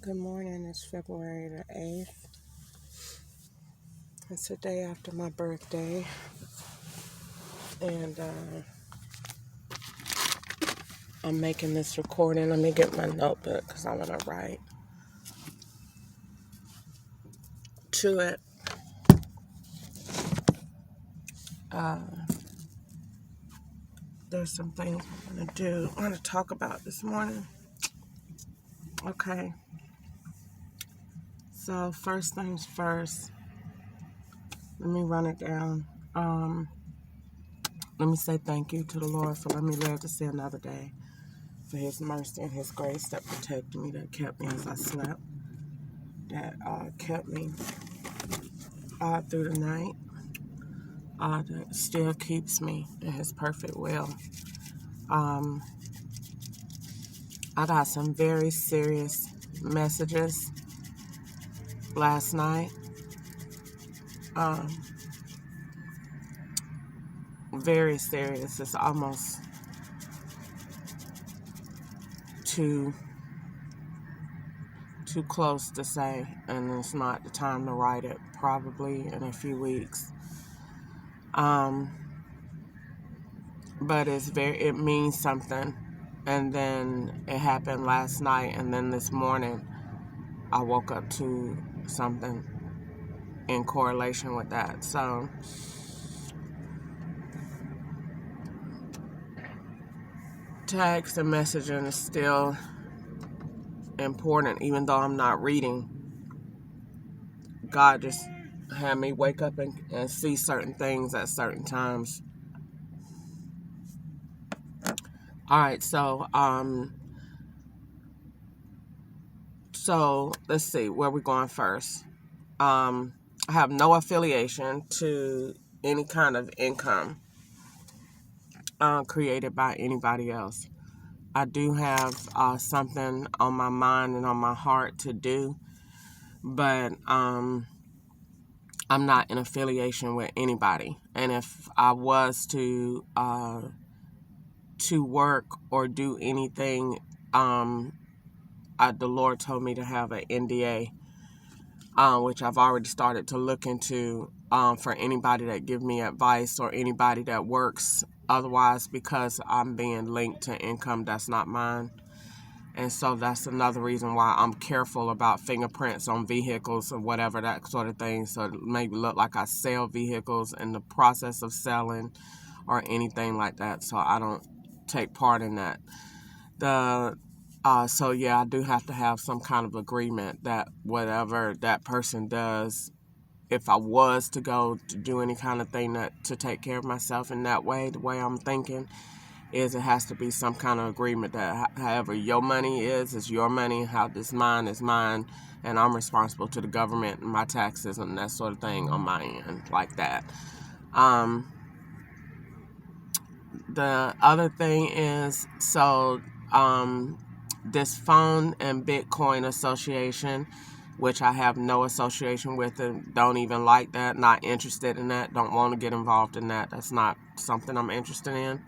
Good morning. It's February the 8th. It's the day after my birthday. And I'm making this recording. Let me get my notebook because I want to write to it. There's some things I want to talk about this morning. Okay. So first things first. Let me run it down. Let me say thank you to the Lord for letting me live to see another day, for His mercy and His grace that protected me, that kept me as I slept, that kept me through the night, that still keeps me in His perfect will. I got some very serious messages last night. Very serious. It's almost too close to say, and it's not the time to write it. Probably in a few weeks. But it means something. And then it happened last night, and then this morning I woke up to something in correlation with that. So text and messaging is still important, even though I'm not reading. God just had me wake up and see certain things at certain times. All right, so let's see where we're going first. I have no affiliation to any kind of income created by anybody else. I do have something on my mind and on my heart to do, but I'm not in affiliation with anybody. And if I was to work or do anything, the Lord told me to have an NDA, which I've already started to look into for anybody that give me advice or anybody that works otherwise, because I'm being linked to income that's not mine. And so that's another reason why I'm careful about fingerprints on vehicles or whatever, that sort of thing. So it may look like I sell vehicles in the process of selling or anything like that. So I don't take part in that. So yeah, I do have to have some kind of agreement that whatever that person does, if I was to go to do any kind of thing to take care of myself in that way, the way I'm thinking, is it has to be some kind of agreement that however your money is your money, how this mine is mine, and I'm responsible to the government and my taxes and that sort of thing on my end, like that. The other thing is, this phone and Bitcoin association, which I have no association with and don't even like that, not interested in that, don't want to get involved in that. That's not something I'm interested in.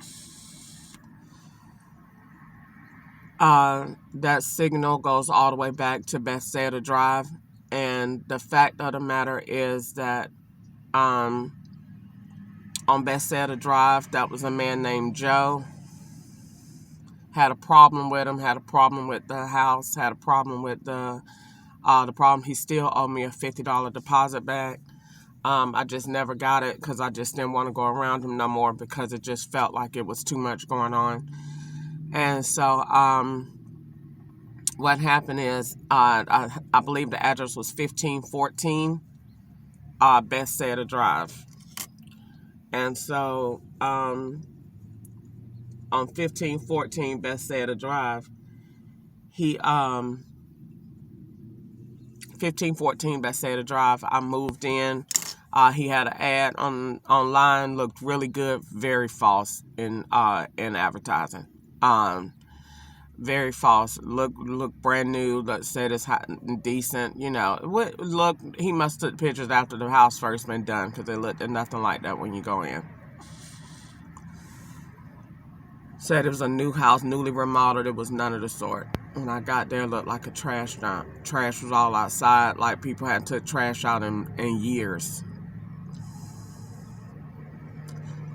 That signal goes all the way back to Bethsaida Drive. And the fact of the matter is that on Bethsaida Drive, that was a man named Joe. Had a problem with him, had a problem with the house, had a problem with the problem. He still owed me a $50 deposit back. I just never got it because I just didn't want to go around him no more, because it just felt like it was too much going on. And so what happened is, I believe the address was 1514 Bethsaida Drive. And so on 1514 Bethsaida Drive, 1514 Bethsaida Drive, I moved in. He had an ad online, looked really good, very false in advertising. Very false. Look brand new. That said it's hot and decent. You know, look. He must took pictures after the house first been done, because it looked nothing like that when you go in. Said it was a new house, newly remodeled. It was none of the sort. When I got there, it looked like a trash dump. Trash was all outside, like people hadn't took trash out in years.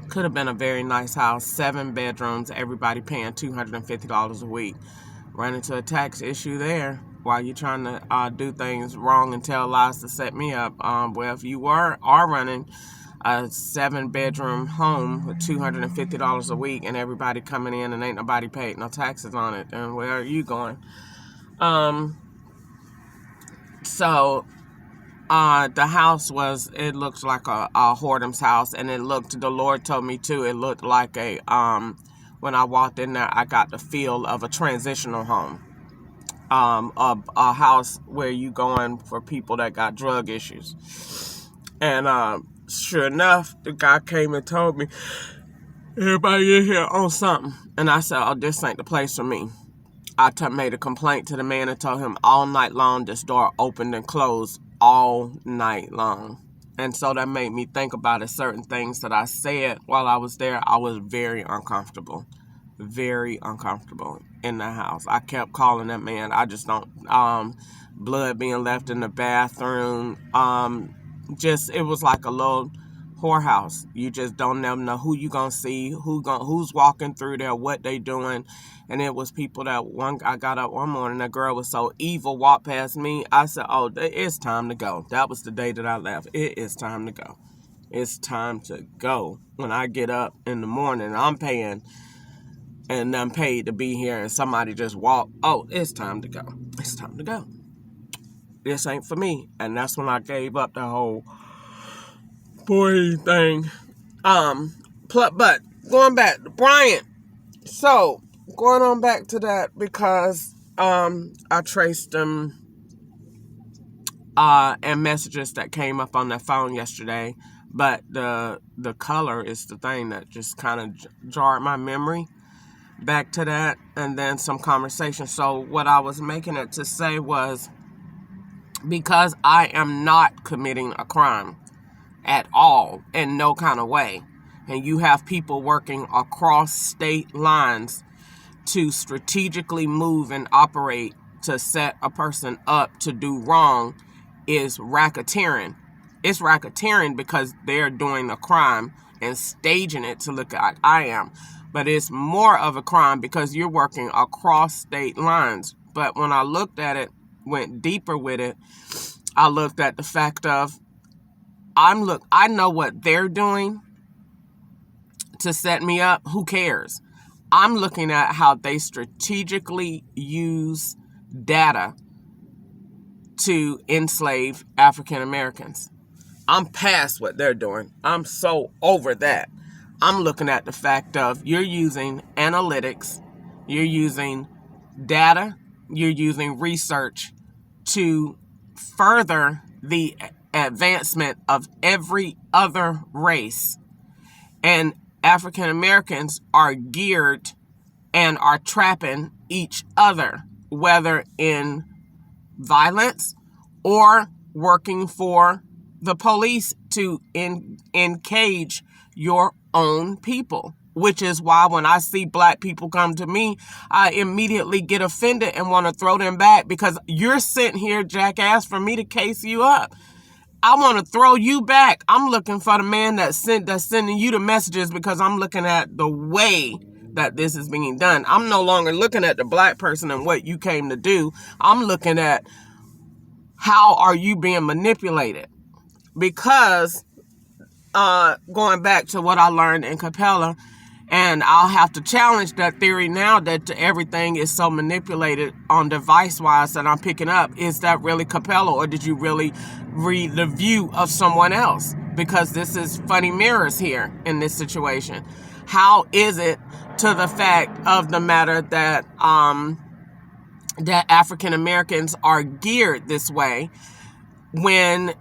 Could have been a very nice house, 7 bedrooms, everybody paying $250 a week. Run into a tax issue there while you're trying to do things wrong and tell lies to set me up. Well, if you are running a 7-bedroom home with $250 a week and everybody coming in and ain't nobody paid no taxes on it, then where are you going? So the house it looked like a whoredom's house, and the Lord told me too, it looked like when I walked in there, I got the feel of a transitional home. A house where you going for people that got drug issues. And sure enough, the guy came and told me, everybody in here on something. And I said, oh, this ain't the place for me. I made a complaint to the man and told him all night long this door opened and closed all night long. And so that made me think about it. Certain things that I said while I was there, I was very uncomfortable in the house. I kept calling that man. I just don't, blood being left in the bathroom. It was like a little whorehouse. You just don't never know who you gonna see, who's walking through there, what they doing. And it was people I got up one morning, that girl was so evil, walked past me. I said, oh, it's time to go. That was the day that I left. It is time to go. It's time to go. When I get up in the morning, I'm paying and I'm paid to be here, and somebody just walk. Oh, it's time to go. It's time to go. This ain't for me. And that's when I gave up the whole boy thing. But going back to Bryant. So going on back to that, because I traced them and messages that came up on that phone yesterday. But the color is the thing that just kind of jarred my memory back to that, and then some conversation. So what I was making it to say was, because I am not committing a crime at all, in no kind of way, and you have people working across state lines to strategically move and operate to set a person up to do wrong, is racketeering. It's racketeering because they're doing a crime and staging it to look like I am. But it's more of a crime because you're working across state lines. But when I looked at it, went deeper with it, I looked at the fact of, I know what they're doing to set me up. Who cares? I'm looking at how they strategically use data to enslave African Americans. I'm past what they're doing. I'm so over that. I'm looking at the fact of, you're using analytics, you're using data, you're using research to further the advancement of every other race. And African Americans are geared and are trapping each other, whether in violence or working for the police to encage your own people. Which is why when I see black people come to me, I immediately get offended and want to throw them back, because you're sitting here, jackass, for me to case you up. I want to throw you back. I'm looking for the man that's sending you the messages, because I'm looking at the way that this is being done. I'm no longer looking at the black person and what you came to do. I'm looking at how are you being manipulated. Because going back to what I learned in Capella, and I'll have to challenge that theory now that everything is so manipulated on device-wise that I'm picking up. Is that really Capella, or did you really read the view of someone else? Because this is funny mirrors here in this situation. How is it to the fact of the matter that that African Americans are geared this way when...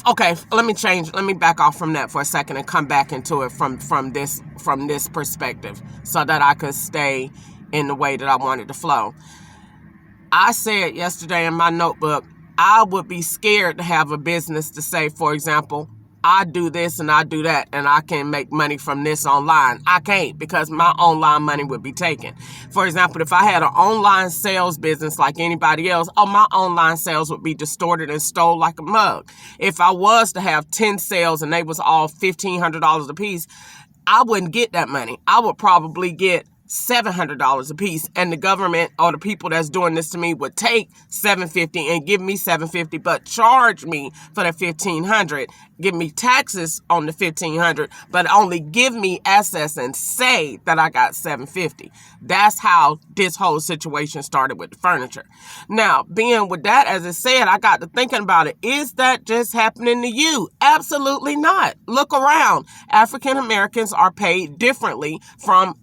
Okay, let me back off from that for a second and come back into it from this perspective, so that I could stay in the way that I wanted to flow. I said yesterday in my notebook, I would be scared to have a business to say, for example, I do this and I do that and I can make money from this online. I can't, because my online money would be taken. For example, if I had an online sales business like anybody else, my online sales would be distorted and stole like a mug. If I was to have 10 sales and they was all $1,500 a piece, I wouldn't get that money. I would probably get $700 a piece, and the government or the people that's doing this to me would take $750 and give me $750, but charge me for the $1,500, give me taxes on the $1,500, but only give me access and say that I got $750. That's how this whole situation started with the furniture. Now, being with that, as I said, I got to thinking about it. Is that just happening to you? Absolutely not. Look around. African Americans are paid differently from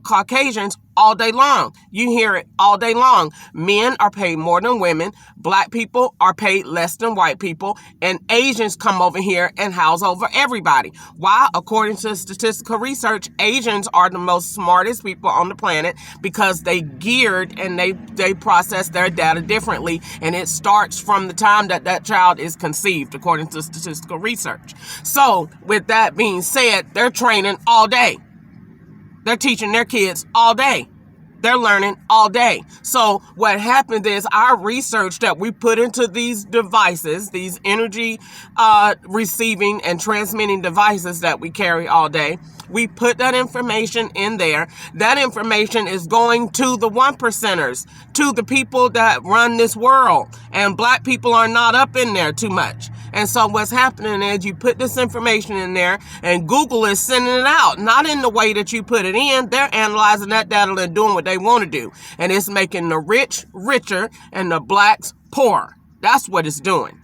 Caucasians all day long. You hear it all day long. Men are paid more than women. Black people are paid less than white people. And Asians come over here and house over everybody. Why? According to statistical research, Asians are the most smartest people on the planet because they geared and they process their data differently. And it starts from the time that that child is conceived, according to statistical research. So with that being said, they're training all day. They're teaching their kids all day. They're learning all day. So what happens is our research that we put into these devices, these energy receiving and transmitting devices that we carry all day, we put that information in there. That information is going to the 1%ers, to the people that run this world. And black people are not up in there too much. And so what's happening is you put this information in there and Google is sending it out, not in the way that you put it in. They're analyzing that data and doing what they want to do. And it's making the rich richer and the blacks poor. That's what it's doing.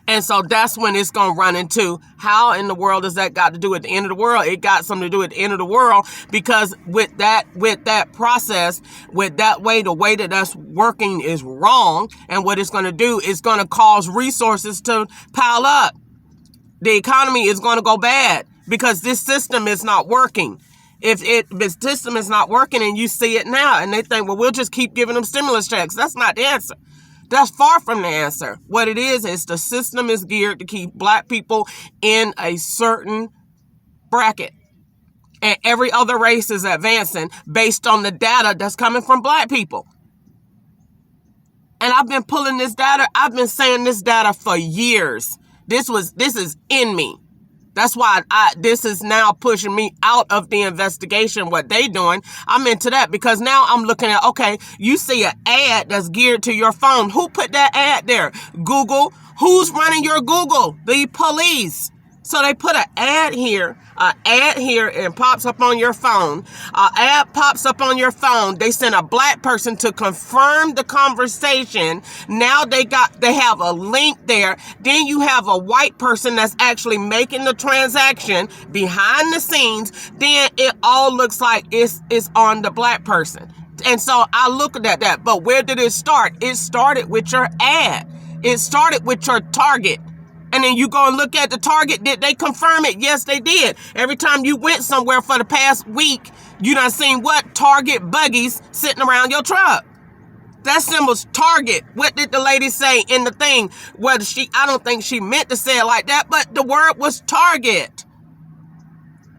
And so that's when it's going to run into, how in the world does that got to do at the end of the world? It got something to do at the end of the world, because with that process, with that way, the way that that's working is wrong. And what it's going to do is going to cause resources to pile up. The economy is going to go bad because this system is not working. If the system is not working and you see it now and they think, well, we'll just keep giving them stimulus checks. That's not the answer. That's far from the answer. What it is the system is geared to keep black people in a certain bracket. And every other race is advancing based on the data that's coming from black people. And I've been pulling this data. I've been saying this data for years. This is in me. That's why this is now pushing me out of the investigation, what they doing. I'm into that because now I'm looking at, okay, you see an ad that's geared to your phone. Who put that ad there? Google. Who's running your Google? The police. So they put an ad here, and pops up on your phone. An ad pops up on your phone. They send a black person to confirm the conversation. Now they have a link there. Then you have a white person that's actually making the transaction behind the scenes. Then it all looks like it's on the black person. And so I look at that. But where did it start? It started with your ad. It started with your target. And then you go and look at the target. Did they confirm it? Yes, they did. Every time you went somewhere for the past week, you done seen what? Target buggies sitting around your truck. That symbol's Target. What did the lady say in the thing? I don't think she meant to say it like that, but the word was Target.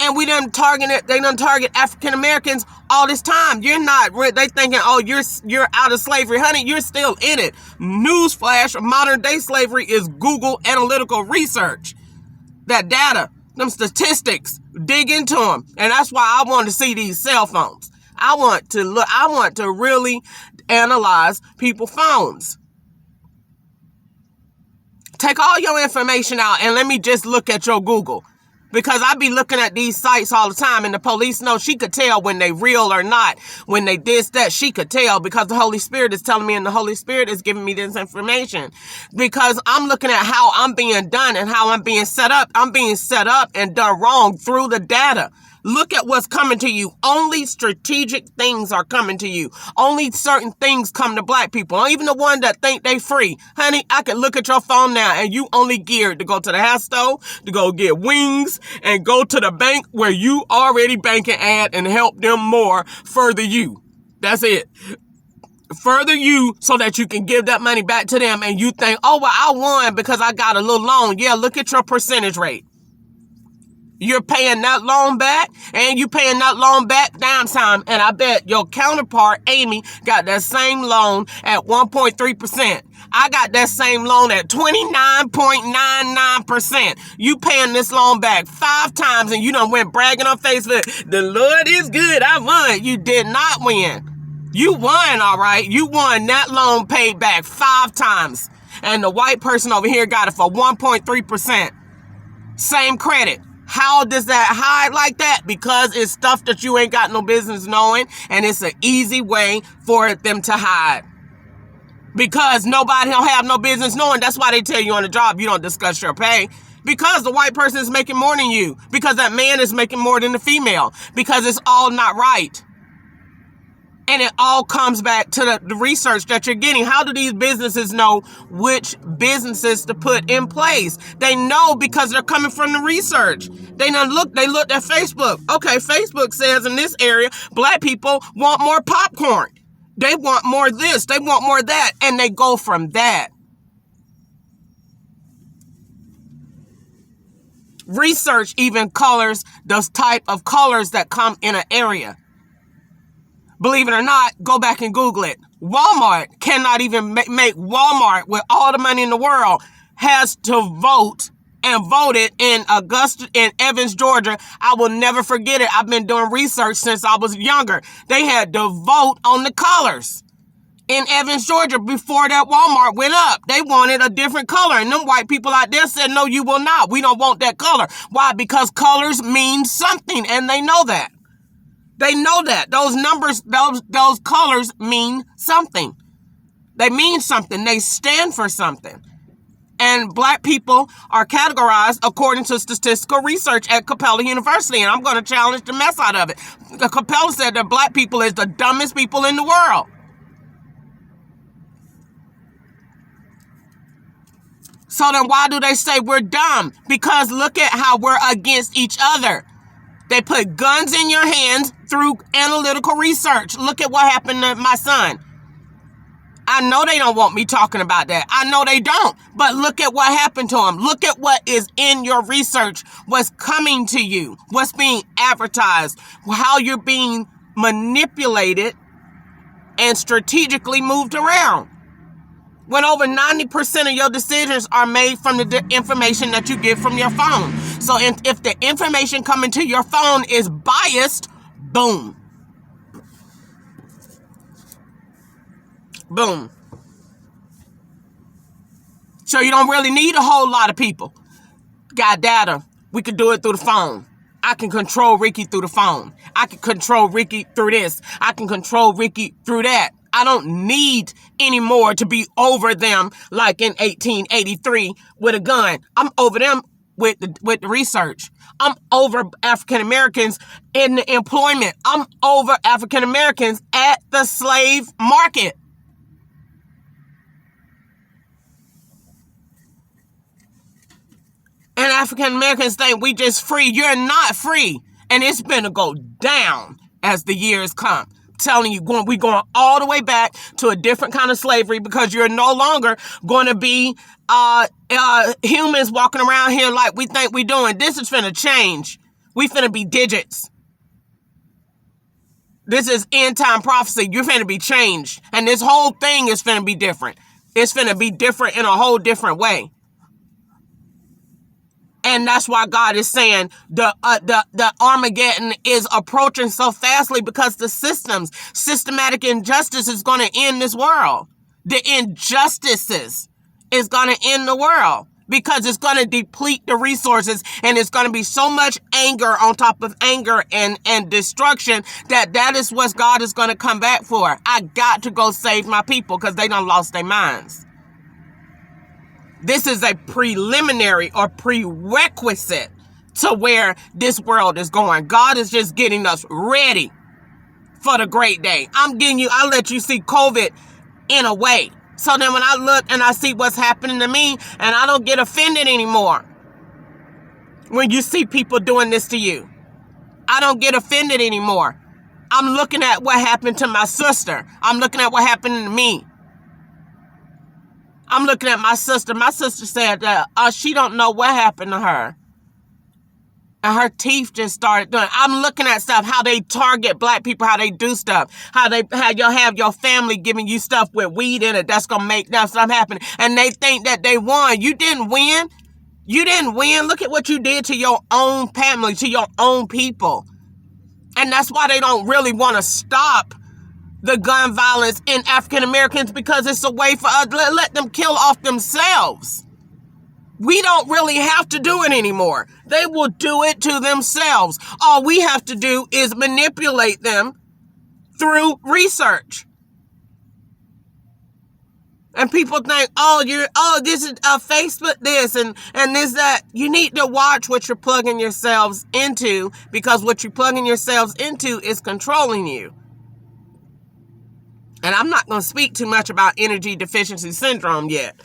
And they done target African Americans all this time. You're not, they thinking, oh, you're out of slavery. Honey, you're still in it. Newsflash, modern day slavery is Google analytical research. That data, them statistics, dig into them. And that's why I want to see these cell phones. I want to really analyze people's phones. Take all your information out and let me just look at your Google. Because I be looking at these sites all the time and the police know she could tell when they real or not. When they this, that, she could tell because the Holy Spirit is telling me and the Holy Spirit is giving me this information. Because I'm looking at how I'm being done and how I'm being set up. I'm being set up and done wrong through the data. Look at what's coming to you. Only strategic things are coming to you. Only certain things come to black people. Even the one that think they free. Honey, I can look at your phone now and you only geared to go to the house store, to go get wings, and go to the bank where you already banking at and help them more further you. That's it. further you so that you can give that money back to them, and you think, oh, well, I won because I got a little loan. Yeah, look at your percentage rate. You're paying that loan back, and you paying that loan back downtime. And I bet your counterpart, Amy, got that same loan at 1.3%. I got that same loan at 29.99%. You paying this loan back 5 times, and you done went bragging on Facebook. The Lord is good. I won. You did not win. You won, all right. You won. That loan paid back 5 times. And the white person over here got it for 1.3%. Same credit. How does that hide like that? Because it's stuff that you ain't got no business knowing, and it's an easy way for them to hide. Because nobody don't have no business knowing. That's why they tell you on the job you don't discuss your pay. Because the white person is making more than you. Because that man is making more than the female. Because it's all not right. And it all comes back to the research that you're getting. How do these businesses know which businesses to put in place? They know because they're coming from the research. They looked at Facebook. Okay, Facebook says in this area, black people want more popcorn. They want more this. They want more that. And they go from that. Research even colors those type of colors that come in an area. Believe it or not, go back and Google it. Walmart cannot even make Walmart, with all the money in the world, has to vote and voted in Evans, Georgia. I will never forget it. I've been doing research since I was younger. They had to vote on the colors in Evans, Georgia before that Walmart went up. They wanted a different color. And them white people out there said, no, you will not. We don't want that color. Why? Because colors mean something, and they know that. They know that. Those numbers, those colors mean something. They mean something. They stand for something. And black people are categorized according to statistical research at Capella University. And I'm going to challenge the mess out of it. Capella said that black people is the dumbest people in the world. So then why do they say we're dumb? Because look at how we're against each other. They put guns in your hands through analytical research. Look at what happened to my son. I know they don't want me talking about that. I know they don't. But look at what happened to him. Look at what is in your research. What's coming to you. What's being advertised. How you're being manipulated and strategically moved around. When over 90% of your decisions are made from the information that you get from your phone. So if the information coming to your phone is biased, boom. Boom. So you don't really need a whole lot of people. Got data. We can do it through the phone. I can control Ricky through the phone. I can control Ricky through this. I can control Ricky through that. I don't need any more to be over them like in 1883 with a gun. I'm over them with the research. I'm over African Americans in the employment. I'm over African Americans at the slave market. And African Americans think we just free. You're not free. And it's going to go down as the years come. Telling you, we're going all the way back to a different kind of slavery, because you're no longer going to be humans walking around here like we think we're doing. This is finna change. We finna be digits. This is end time prophecy. You're finna be changed. And this whole thing is finna be different. It's finna be different in a whole different way. And that's why God is saying the Armageddon is approaching so fastly, because the systematic injustice is going to end this world. The injustices is going to end the world, because it's going to deplete the resources, and it's going to be so much anger on top of anger and destruction that is what God is going to come back for. I got to go save my people because they done lost their minds. This is a preliminary or prerequisite to where this world is going. God is just getting us ready for the great day. I'll let you see COVID in a way. So then when I look and I see what's happening to me, and I don't get offended anymore when you see people doing this to you. I don't get offended anymore. I'm looking at what happened to my sister. I'm looking at what happened to me. I'm looking at my sister. My sister said that she don't know what happened to her. And her teeth just started doing. I'm looking at stuff, how they target black people, how they do stuff, how you'll have your family giving you stuff with weed in it that's going to make that stuff happen. And they think that they won. You didn't win. You didn't win. Look at what you did to your own family, to your own people. And that's why they don't really want to stop the gun violence in African Americans, because it's a way for us to let them kill off themselves. We don't really have to do it anymore. They will do it to themselves. All we have to do is manipulate them through research. And people think, this is Facebook this and this that. You need to watch what you're plugging yourselves into, because what you're plugging yourselves into is controlling you. And I'm not going to speak too much about energy deficiency syndrome yet.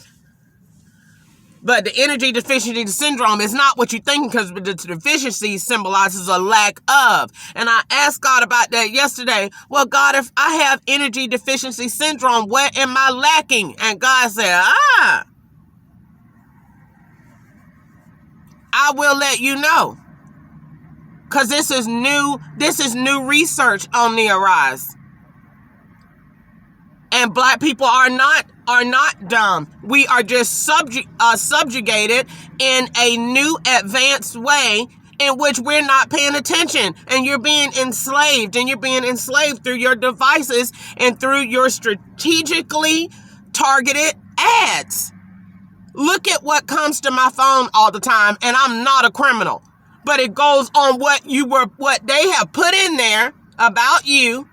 But the energy deficiency syndrome is not what you think, because the deficiency symbolizes a lack of. And I asked God about that yesterday. Well, God, if I have energy deficiency syndrome, what am I lacking? And God said, I will let you know. Because this is new research on the arise. And black people are not dumb. We are just subjugated in a new advanced way in which we're not paying attention, and you're being enslaved, and you're being enslaved through your devices and through your strategically targeted ads. Look at what comes to my phone all the time, and I'm not a criminal, but it goes on what they have put in there about you.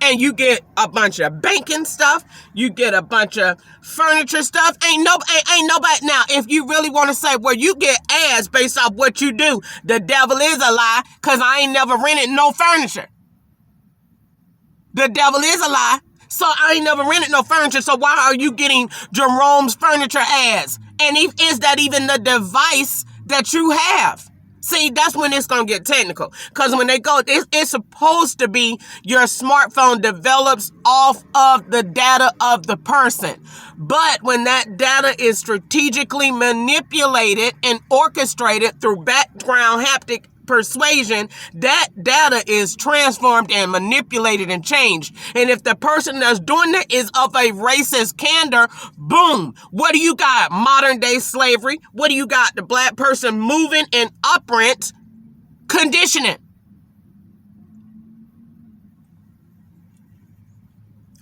And you get a bunch of banking stuff. You get a bunch of furniture stuff. Ain't nobody. Now, if you really want to say, well, you get ads based off what you do, the devil is a lie, because I ain't never rented no furniture. The devil is a lie. So I ain't never rented no furniture. So why are you getting Jerome's furniture ads? And is that even the device that you have? See, that's when it's going to get technical. Because when they go, it's supposed to be your smartphone develops off of the data of the person. But when that data is strategically manipulated and orchestrated through background haptic persuasion, that data is transformed and manipulated and changed. And if the person that's doing it is of a racist candor, boom, what do you got? Modern day slavery. What do you got? The black person moving in operant conditioning.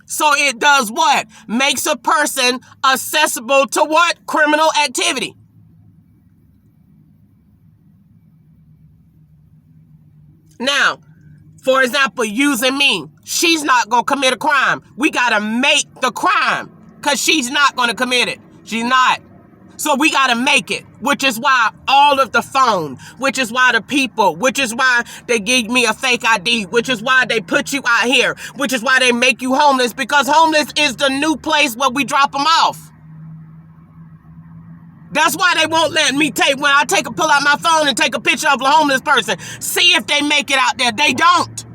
So it does what? Makes a person accessible to what? Criminal activity. Now, for example, using me, she's not going to commit a crime. We got to make the crime, because she's not going to commit it. She's not. So we got to make it, which is why all of the phone, which is why the people, which is why they give me a fake ID, which is why they put you out here, which is why they make you homeless, because homeless is the new place where we drop them off. That's why they won't let me pull out my phone and take a picture of a homeless person. See if they make it out there. They don't.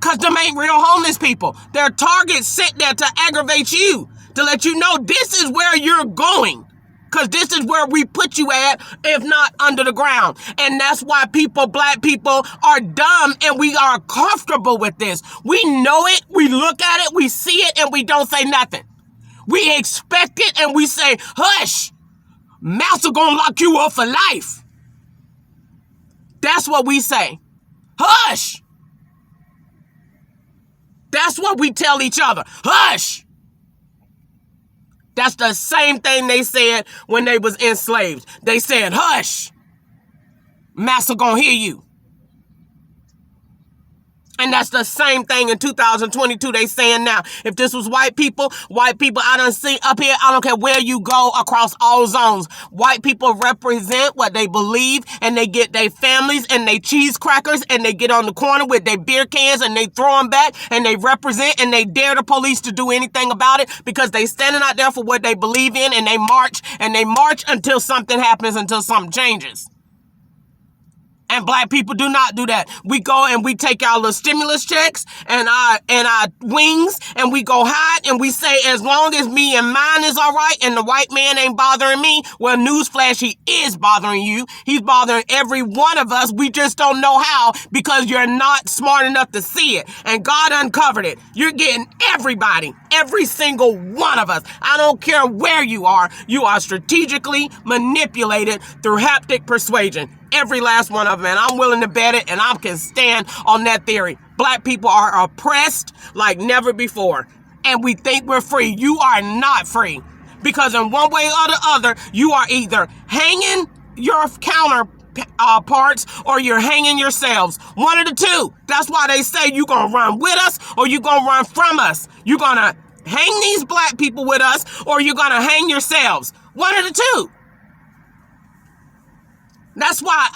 Because them ain't real homeless people. Their targets sit there to aggravate you, to let you know this is where you're going. Because this is where we put you at, if not under the ground. And that's why black people are dumb, and we are comfortable with this. We know it, we look at it, we see it, and we don't say nothing. We expect it, and we say, hush, mouths are gonna lock you up for life. That's what we say. Hush. That's what we tell each other. Hush. That's the same thing they said when they was enslaved. They said, hush. Master gonna hear you. And that's the same thing in 2022 they saying now. If this was white people, I done see up here, I don't care where you go across all zones. White people represent what they believe, and they get their families and their cheese crackers, and they get on the corner with their beer cans, and they throw them back, and they represent, and they dare the police to do anything about it, because they standing out there for what they believe in, and they march until something happens, until something changes. And black people do not do that. We go and we take our little stimulus checks and our wings, and we go hide and we say, as long as me and mine is all right and the white man ain't bothering me. Well, newsflash, he is bothering you. He's bothering every one of us. We just don't know how, because you're not smart enough to see it. And God uncovered it. You're getting everybody, every single one of us. I don't care where you are. You are strategically manipulated through haptic persuasion. Every last one of them. And I'm willing to bet it, and I can stand on that theory. Black people are oppressed like never before. And we think we're free. You are not free. Because in one way or the other, you are either hanging your counterparts or you're hanging yourselves. One of the two. That's why they say you're going to run with us or you're going to run from us. You're going to hang these black people with us or you're going to hang yourselves. One of the two. That's why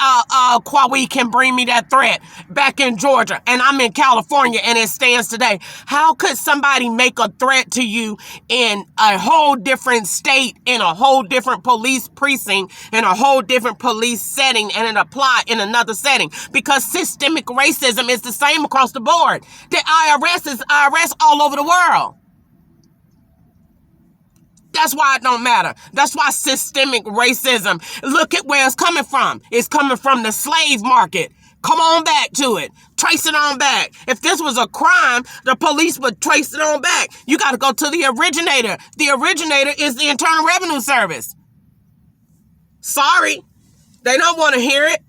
Kwawe can bring me that threat back in Georgia, and I'm in California, and it stands today. How could somebody make a threat to you in a whole different state, in a whole different police precinct, in a whole different police setting, and it apply in another setting? Because systemic racism is the same across the board. The IRS is IRS all over the world. That's why it don't matter. That's why systemic racism, look at where it's coming from. It's coming from the slave market. Come on back to it. Trace it on back. If this was a crime, the police would trace it on back. You got to go to the originator. The originator is the Internal Revenue Service. Sorry, they don't want to hear it.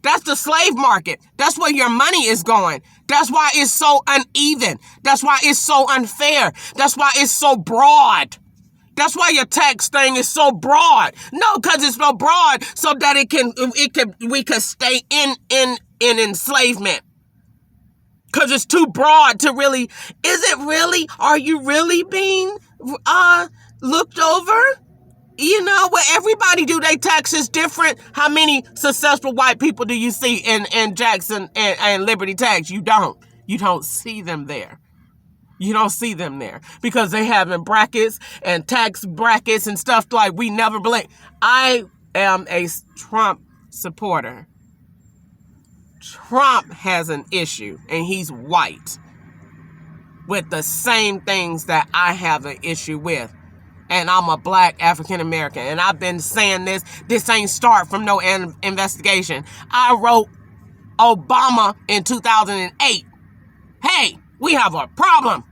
That's the slave market. That's where your money is going. That's why it's so uneven. That's why it's so unfair. That's why it's so broad. That's why your tax thing is so broad. No, because it's so broad so that we can stay in enslavement. Because it's too broad to really, are you really being looked over? You know, what everybody do their taxes different. How many successful white people do you see in Jackson and Liberty Tax? You don't. You don't see them there. You don't see them there because they having brackets and tax brackets and stuff like we never blink. I am a Trump supporter. Trump has an issue, and he's white, with the same things that I have an issue with. And I'm a black African American. And I've been saying this. This ain't start from no investigation. I wrote Obama in 2008. Hey, we have a problem.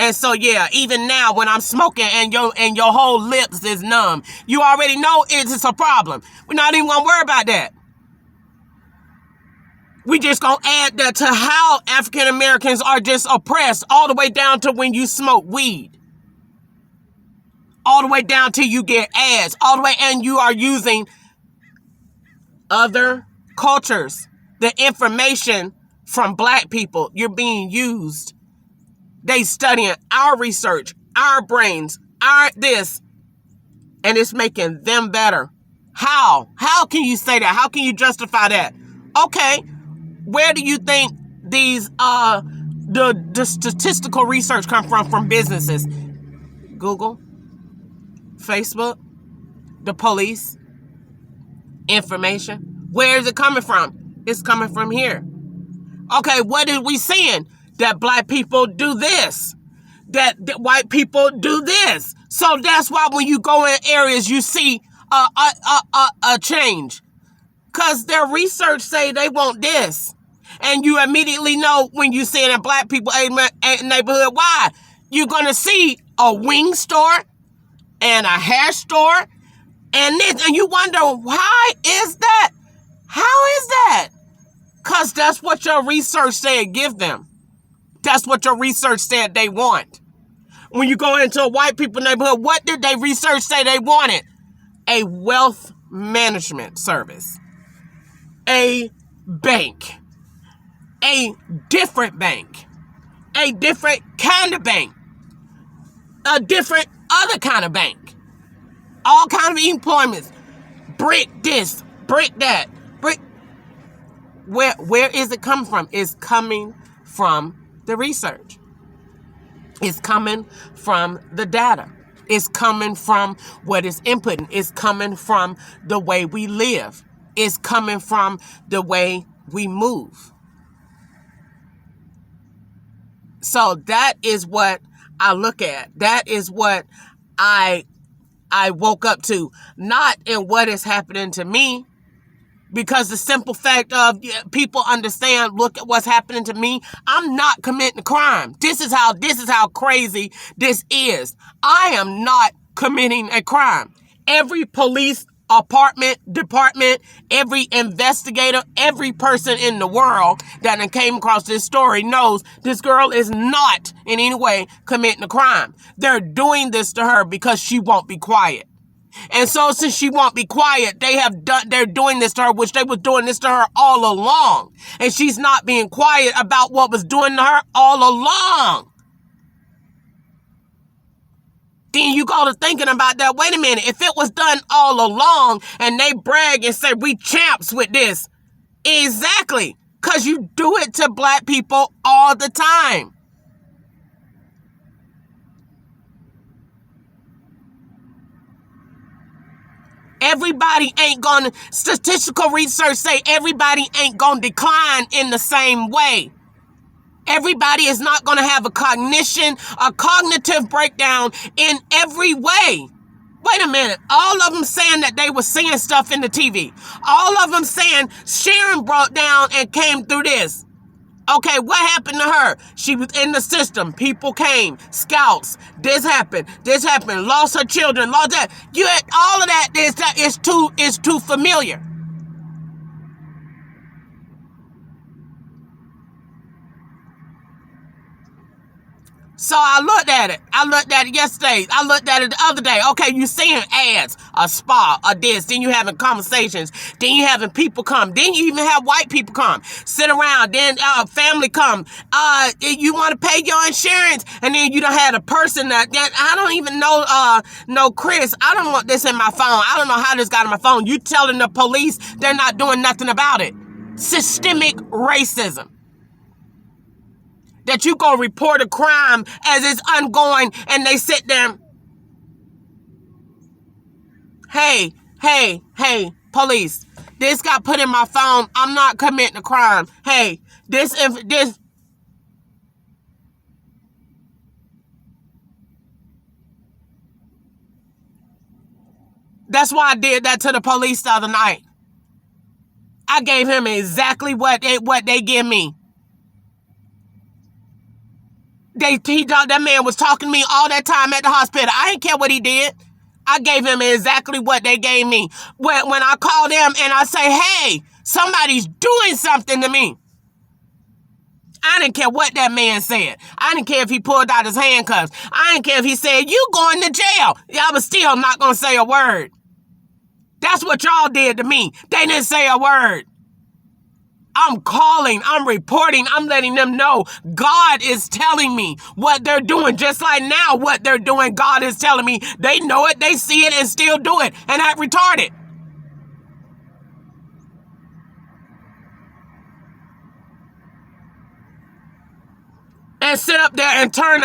And so, yeah, even now when I'm smoking and your whole lips is numb, you already know it's a problem. We're not even going to worry about that. We just going to add that to how African Americans are just oppressed all the way down to when you smoke weed. All the way down till you get ads. All the way, and you are using other cultures. The information from black people, you're being used. They studying our research, our brains, our this, and it's making them better. How? How can you say that? How can you justify that? Okay, where do you think these the statistical research come from businesses? Google, Facebook, the police, information. Where is it coming from? It's coming from here. Okay, what are we seeing? That black people do this. That white people do this. So that's why when you go in areas, you see a change. Because their research say they want this. And you immediately know when you see it in black people neighborhood, why? You're going to see a wing store and a hair store. And this, and you wonder, why is that? How is that? Because that's what your research said give them. That's what your research said they want. When you go into a white people neighborhood, what did they research say they wanted? A wealth management service. A bank. A different bank. A different kind of bank. A different other kind of bank. All kinds of employments. Brick this, brick that, brick. Where is it coming from? It's coming from the research. It's coming from the data. It's coming from what is inputting. It's coming from the way we live. It's coming from the way we move. So that is what I look at. That is what I woke up to. Not in what is happening to me. Because the simple fact of people understand, look at what's happening to me. I'm not committing a crime. This is how crazy this is. I am not committing a crime. Every police department, every investigator, every person in the world that came across this story knows this girl is not in any way committing a crime. They're doing this to her because she won't be quiet. And so since she won't be quiet, they're doing this to her, which they was doing this to her all along. And she's not being quiet about what was doing to her all along. Then you go to thinking about that. Wait a minute. If it was done all along and they brag and say we champs with this. Exactly. Because you do it to black people all the time. Everybody ain't gonna, statistical research say everybody ain't gonna decline in the same way. Everybody is not gonna have a cognitive breakdown in every way. Wait a minute. All of them saying that they were seeing stuff in the TV. All of them saying Sharon broke down and came through this. Okay, what happened to her? She was in the system. People came, scouts. This happened, lost her children, lost that. You had all of that is too familiar. So I looked at it. I looked at it yesterday. I looked at it the other day. Okay, you seeing ads, a spa, a this. Then you having conversations. Then you having people come. Then you even have white people come, sit around. Then family come. You want to pay your insurance, and then you done had a person that I don't even know Chris. I don't want this in my phone. I don't know how this got in my phone. You telling the police they're not doing nothing about it. Systemic racism. That you go report a crime as it's ongoing and they sit there. Hey, police. This got put in my phone. I'm not committing a crime. Hey, this. That's why I did that to the police the other night. I gave him exactly what they give me. That man was talking to me all that time at the hospital. I didn't care what he did. I gave him exactly what they gave me. When I call them and I say, hey, somebody's doing something to me. I didn't care what that man said. I didn't care if he pulled out his handcuffs. I didn't care if he said, you going to jail. I was still not going to say a word. That's what y'all did to me. They didn't say a word. I'm calling, I'm reporting, I'm letting them know God is telling me what they're doing. Just like now, what they're doing, God is telling me. They know it, they see it, and still do it, and act retarded. And sit up there and turn